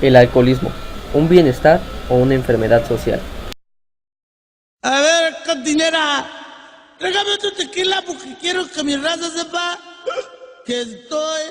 El alcoholismo, un bienestar o una enfermedad social. A ver, cantinera, tráigame otro tequila porque quiero que mi raza sepa que estoy.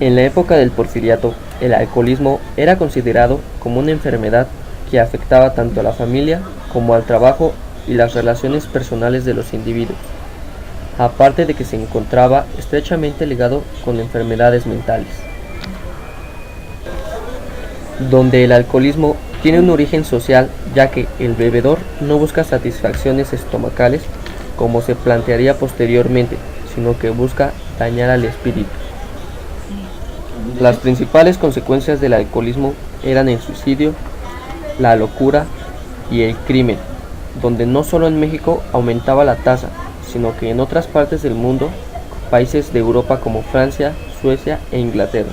En la época del Porfiriato, el alcoholismo era considerado como una enfermedad que afectaba tanto a la familia como al trabajo y las relaciones personales de los individuos, aparte de que se encontraba estrechamente ligado con enfermedades mentales, donde el alcoholismo tiene un origen social, ya que el bebedor no busca satisfacciones estomacales como se plantearía posteriormente, sino que busca dañar al espíritu. Las principales consecuencias del alcoholismo eran el suicidio, la locura y el crimen, donde no solo en México aumentaba la tasa, sino que en otras partes del mundo, países de Europa como Francia, Suecia e Inglaterra,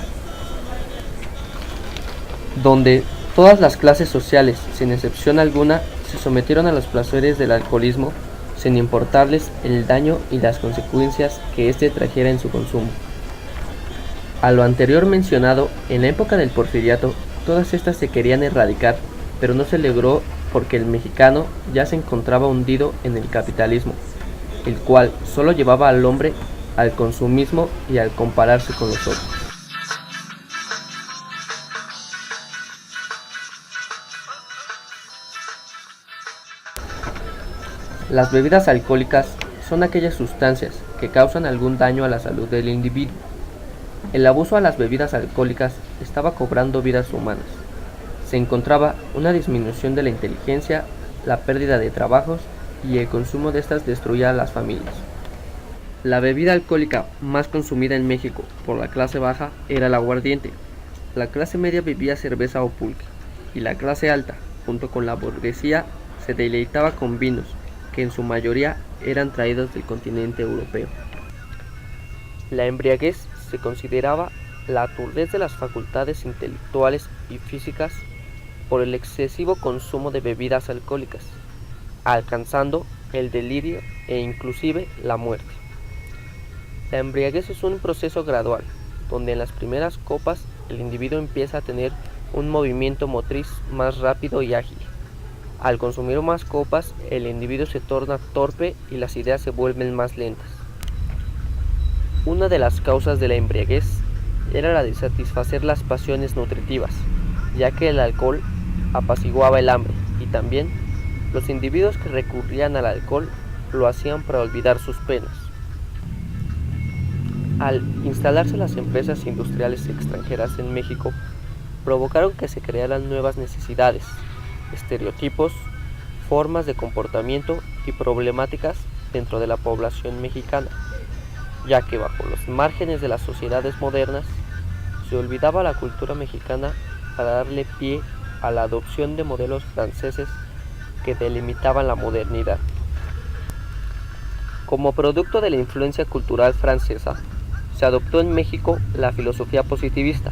donde todas las clases sociales, sin excepción alguna, se sometieron a los placeres del alcoholismo sin importarles el daño y las consecuencias que éste trajera en su consumo. A lo anterior mencionado, en la época del Porfiriato, todas estas se querían erradicar, pero no se logró porque el mexicano ya se encontraba hundido en el capitalismo, el cual solo llevaba al hombre al consumismo y al compararse con los otros. Las bebidas alcohólicas son aquellas sustancias que causan algún daño a la salud del individuo. El abuso a las bebidas alcohólicas estaba cobrando vidas humanas. Se encontraba una disminución de la inteligencia, la pérdida de trabajos y el consumo de estas destruía a las familias. La bebida alcohólica más consumida en México por la clase baja era el aguardiente. La clase media bebía cerveza o pulque, y la clase alta, junto con la burguesía, se deleitaba con vinos, que en su mayoría eran traídos del continente europeo. La embriaguez se consideraba la aturdez de las facultades intelectuales y físicas por el excesivo consumo de bebidas alcohólicas, alcanzando el delirio e inclusive la muerte. La embriaguez es un proceso gradual, donde en las primeras copas el individuo empieza a tener un movimiento motriz más rápido y ágil. Al consumir más copas, el individuo se torna torpe y las ideas se vuelven más lentas. Una de las causas de la embriaguez era la de satisfacer las pasiones nutritivas, ya que el alcohol apaciguaba el hambre y también los individuos que recurrían al alcohol lo hacían para olvidar sus penas. Al instalarse las empresas industriales extranjeras en México, provocaron que se crearan nuevas necesidades, estereotipos, formas de comportamiento y problemáticas dentro de la población mexicana, ya que bajo los márgenes de las sociedades modernas se olvidaba la cultura mexicana para darle pie a la adopción de modelos franceses que delimitaban la modernidad. Como producto de la influencia cultural francesa, se adoptó en México la filosofía positivista,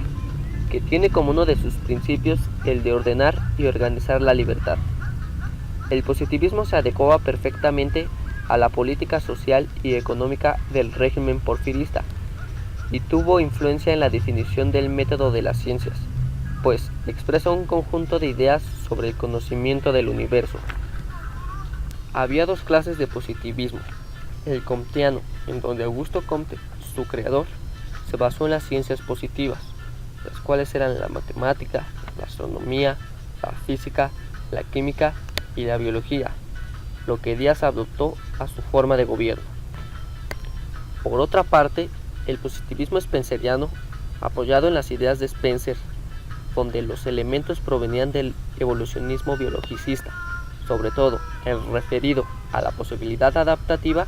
que tiene como uno de sus principios el de ordenar y organizar la libertad. El positivismo se adecuaba perfectamente a la política social y económica del régimen porfirista y tuvo influencia en la definición del método de las ciencias, pues expresa un conjunto de ideas sobre el conocimiento del universo. Había dos clases de positivismo: el comteano, en donde Augusto Comte, su creador, se basó en las ciencias positivas, las cuales eran la matemática, la astronomía, la física, la química y la biología, lo que Díaz adoptó a su forma de gobierno. Por otra parte, el positivismo spenceriano, apoyado en las ideas de Spencer, donde los elementos provenían del evolucionismo biologicista, sobre todo el referido a la posibilidad adaptativa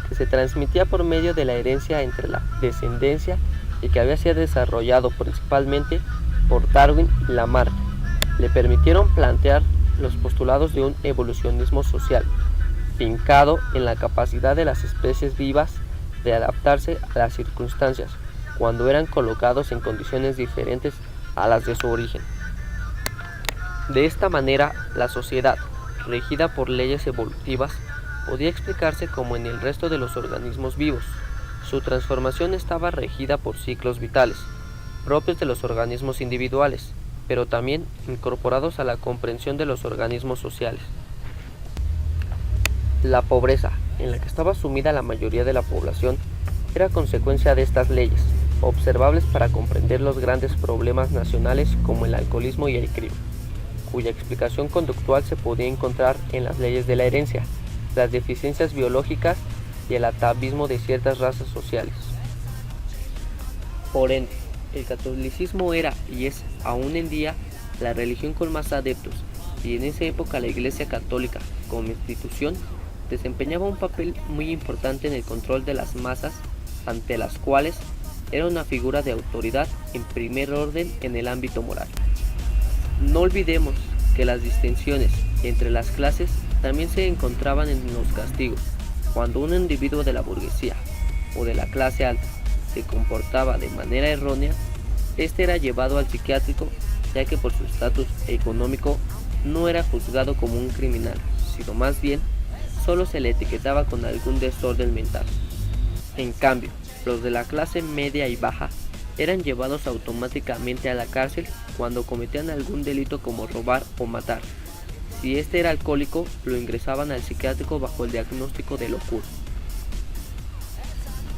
que se transmitía por medio de la herencia entre la descendencia y que había sido desarrollado principalmente por Darwin y Lamarck, le permitieron plantear los postulados de un evolucionismo social, fincado en la capacidad de las especies vivas de adaptarse a las circunstancias cuando eran colocados en condiciones diferentes a las de su origen. De esta manera, la sociedad, regida por leyes evolutivas, podía explicarse como en el resto de los organismos vivos, Su transformación estaba regida por ciclos vitales, propios de los organismos individuales, pero también incorporados a la comprensión de los organismos sociales. La pobreza, en la que estaba sumida la mayoría de la población, era consecuencia de estas leyes, observables para comprender los grandes problemas nacionales como el alcoholismo y el crimen, cuya explicación conductual se podía encontrar en las leyes de la herencia, las deficiencias biológicas y el atavismo de ciertas razas sociales. Por ende, el catolicismo era y es aún en día la religión con más adeptos, y en esa época la Iglesia Católica, como institución, desempeñaba un papel muy importante en el control de las masas, ante las cuales era una figura de autoridad en primer orden en el ámbito moral. No olvidemos que las distinciones entre las clases también se encontraban en los castigos. Cuando un individuo de la burguesía o de la clase alta se comportaba de manera errónea, este era llevado al psiquiátrico, ya que por su estatus económico no era juzgado como un criminal, sino más bien solo se le etiquetaba con algún desorden mental. En cambio, los de la clase media y baja eran llevados automáticamente a la cárcel cuando cometían algún delito como robar o matar. Si este era alcohólico, lo ingresaban al psiquiátrico bajo el diagnóstico de locura.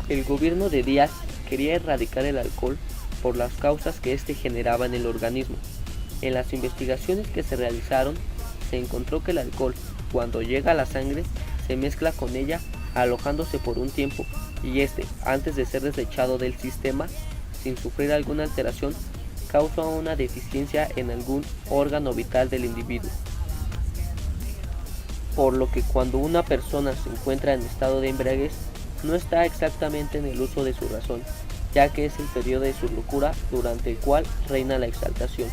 El gobierno de Díaz quería erradicar el alcohol por las causas que éste generaba en el organismo. En las investigaciones que se realizaron, se encontró que el alcohol, cuando llega a la sangre, se mezcla con ella alojándose por un tiempo, y este, antes de ser desechado del sistema, sin sufrir alguna alteración, causa una deficiencia en algún órgano vital del individuo. Por lo que cuando una persona se encuentra en estado de embriaguez, no está exactamente en el uso de su razón, ya que es el periodo de su locura durante el cual reina la exaltación.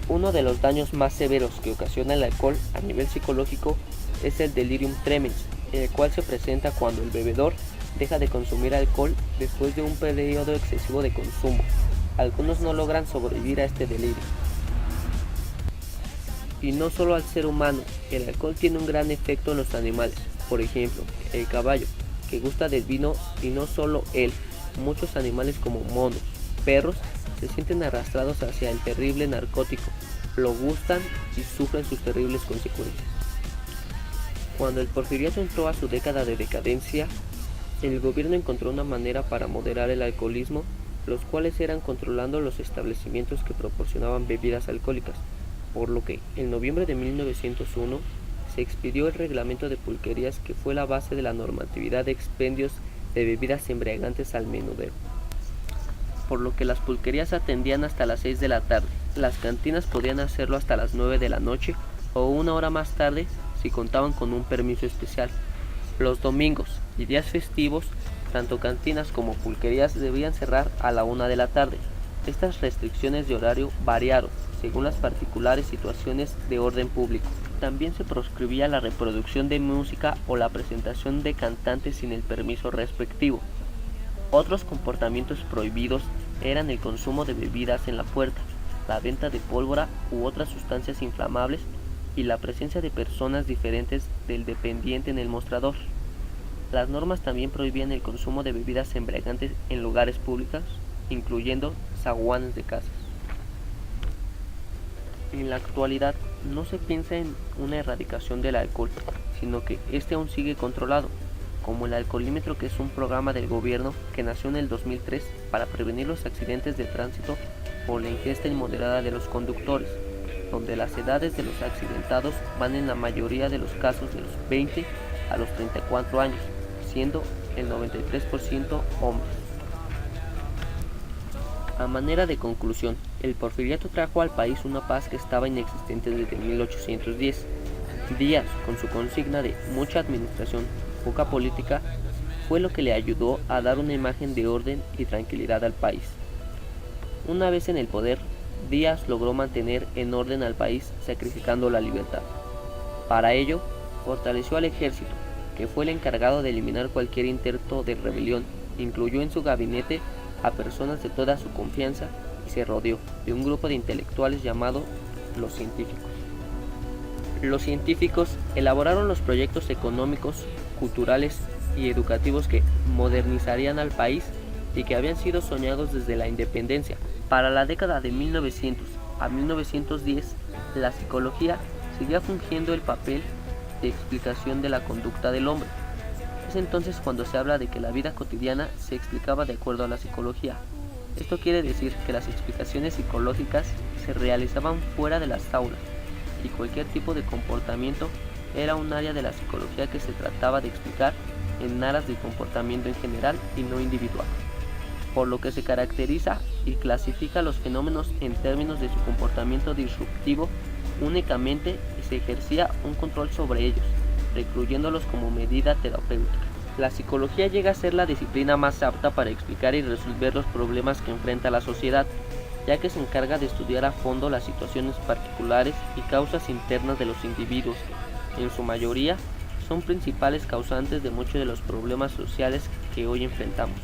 Uno de los daños más severos que ocasiona el alcohol a nivel psicológico es el delirium tremens, el cual se presenta cuando el bebedor deja de consumir alcohol después de un periodo excesivo de consumo. Algunos no logran sobrevivir a este delirio. Y no solo al ser humano, el alcohol tiene un gran efecto en los animales. Por ejemplo, el caballo, que gusta del vino, y no solo él, muchos animales como monos, perros, se sienten arrastrados hacia el terrible narcótico, lo gustan y sufren sus terribles consecuencias. Cuando el porfiriato entró a su década de decadencia, el gobierno encontró una manera para moderar el alcoholismo, los cuales eran controlando los establecimientos que proporcionaban bebidas alcohólicas, por lo que en noviembre de 1901 se expidió el reglamento de pulquerías, que fue la base de la normatividad de expendios de bebidas embriagantes al menudeo, por lo que las pulquerías atendían hasta las 6 de la tarde, las cantinas podían hacerlo hasta las 9 de la noche o una hora más tarde si contaban con un permiso especial. Los domingos y días festivos, tanto cantinas como pulquerías debían cerrar a la 1 de la tarde. Estas restricciones de horario variaron según las particulares situaciones de orden público. También se proscribía la reproducción de música o la presentación de cantantes sin el permiso respectivo. Otros comportamientos prohibidos eran el consumo de bebidas en la puerta, la venta de pólvora u otras sustancias inflamables y la presencia de personas diferentes del dependiente en el mostrador. Las normas también prohibían el consumo de bebidas embriagantes en lugares públicos, incluyendo zaguanes de casas. En la actualidad no se piensa en una erradicación del alcohol, sino que este aún sigue controlado, como el alcoholímetro, que es un programa del gobierno que nació en el 2003 para prevenir los accidentes de tránsito por la ingesta inmoderada de los conductores, donde las edades de los accidentados van en la mayoría de los casos de los 20 a los 34 años, siendo el 93% hombres. A manera de conclusión, el porfiriato trajo al país una paz que estaba inexistente desde 1810. Díaz, con su consigna de mucha administración, poca política, fue lo que le ayudó a dar una imagen de orden y tranquilidad al país. Una vez en el poder, Díaz logró mantener en orden al país sacrificando la libertad. Para ello, fortaleció al ejército, que fue el encargado de eliminar cualquier intento de rebelión, incluyó en su gabinete a personas de toda su confianza y se rodeó de un grupo de intelectuales llamado los científicos. Los científicos elaboraron los proyectos económicos, culturales y educativos que modernizarían al país y que habían sido soñados desde la independencia. Para la década de 1900 a 1910, la psicología seguía fungiendo el papel de explicación de la conducta del hombre. Es entonces cuando se habla de que la vida cotidiana se explicaba de acuerdo a la psicología. Esto quiere decir que las explicaciones psicológicas se realizaban fuera de las aulas y cualquier tipo de comportamiento era un área de la psicología que se trataba de explicar en aras del comportamiento en general y no individual, por lo que se caracteriza y clasifica los fenómenos en términos de su comportamiento disruptivo únicamente y se ejercía un control sobre ellos, recluyéndolos como medida terapéutica. La psicología llega a ser la disciplina más apta para explicar y resolver los problemas que enfrenta la sociedad, ya que se encarga de estudiar a fondo las situaciones particulares y causas internas de los individuos, que en su mayoría son principales causantes de muchos de los problemas sociales que hoy enfrentamos.